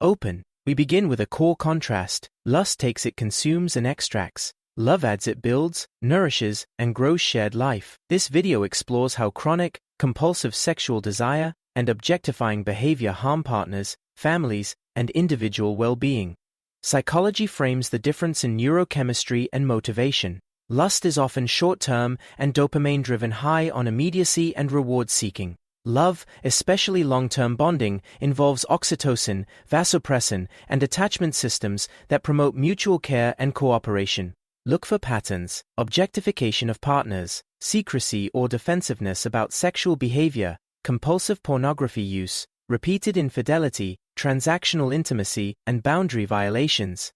Open. We begin with a core contrast. Lust takes it consumes and extracts. Love adds it builds, nourishes, and grows shared life. This video explores how chronic, compulsive sexual desire and objectifying behavior harm partners, families, and individual well-being. Psychology frames the difference in neurochemistry and motivation. Lust is often short-term and dopamine-driven, high on immediacy and reward-seeking. Love, especially long-term bonding, involves oxytocin, vasopressin, and attachment systems that promote mutual care and cooperation. Look for patterns: objectification of partners, secrecy or defensiveness about sexual behavior, compulsive pornography use, repeated infidelity, transactional intimacy, and boundary violations.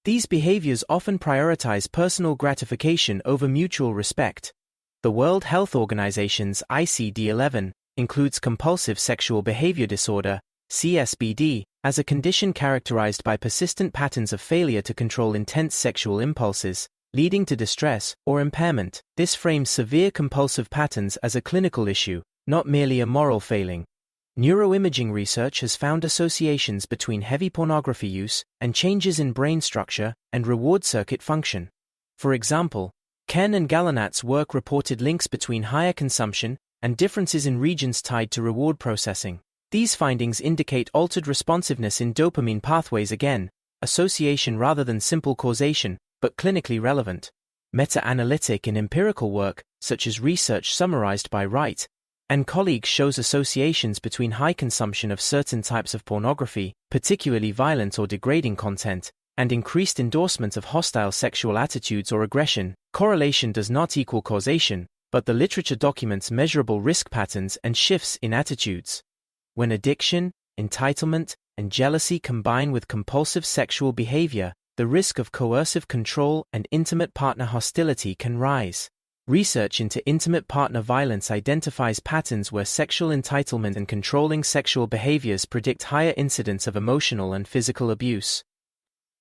These behaviors often prioritize personal gratification over mutual respect. The World Health Organization's ICD-11 includes compulsive sexual behavior disorder, CSBD, as a condition characterized by persistent patterns of failure to control intense sexual impulses, leading to distress or impairment. This frames severe compulsive patterns as a clinical issue, not merely a moral failing. Neuroimaging research has found associations between heavy pornography use and changes in brain structure and reward circuit function. For example, Ken and Galanat's work reported links between higher consumption and differences in regions tied to reward processing. These findings indicate altered responsiveness in dopamine pathways, again, association rather than simple causation, but clinically relevant. Meta-analytic and empirical work, such as research summarized by Wright and colleagues, shows associations between high consumption of certain types of pornography, particularly violent or degrading content, and increased endorsement of hostile sexual attitudes or aggression. Correlation does not equal causation, but the literature documents measurable risk patterns and shifts in attitudes. When addiction, entitlement, and jealousy combine with compulsive sexual behavior, the risk of coercive control and intimate partner hostility can rise. Research into intimate partner violence identifies patterns where sexual entitlement and controlling sexual behaviors predict higher incidence of emotional and physical abuse.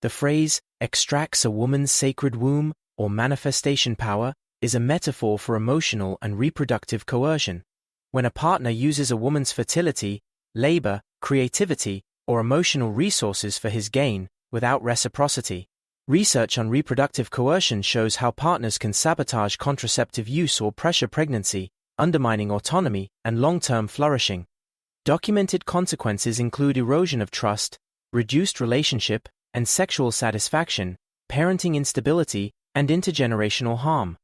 The phrase, extracts a woman's sacred womb, or manifestation power, is a metaphor for emotional and reproductive coercion. When a partner uses a woman's fertility, labor, creativity, or emotional resources for his gain, without reciprocity. Research on reproductive coercion shows how partners can sabotage contraceptive use or pressure pregnancy, undermining autonomy and long-term flourishing. Documented consequences include erosion of trust, reduced relationship and sexual satisfaction, parenting instability, and intergenerational harm.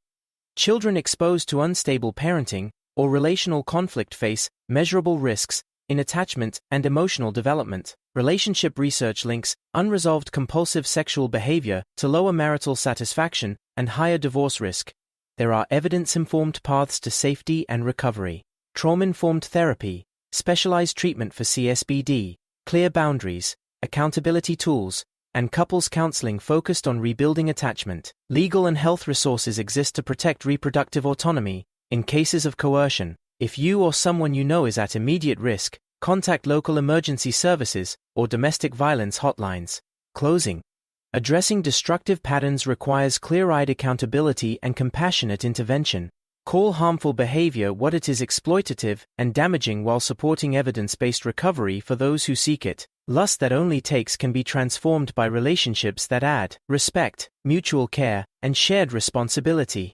Children exposed to unstable parenting or relational conflict face measurable risks in attachment and emotional development. Relationship research links unresolved compulsive sexual behavior to lower marital satisfaction and higher divorce risk. There are evidence-informed paths to safety and recovery. Trauma-informed therapy, specialized treatment for CSBD, clear boundaries, accountability tools, and couples counseling focused on rebuilding attachment. Legal and health resources exist to protect reproductive autonomy in cases of coercion. If you or someone you know is at immediate risk, contact local emergency services or domestic violence hotlines. Closing. Addressing destructive patterns requires clear-eyed accountability and compassionate intervention. Call harmful behavior what it is: exploitative and damaging, while supporting evidence-based recovery for those who seek it. Lust that only takes can be transformed by relationships that add respect, mutual care, and shared responsibility.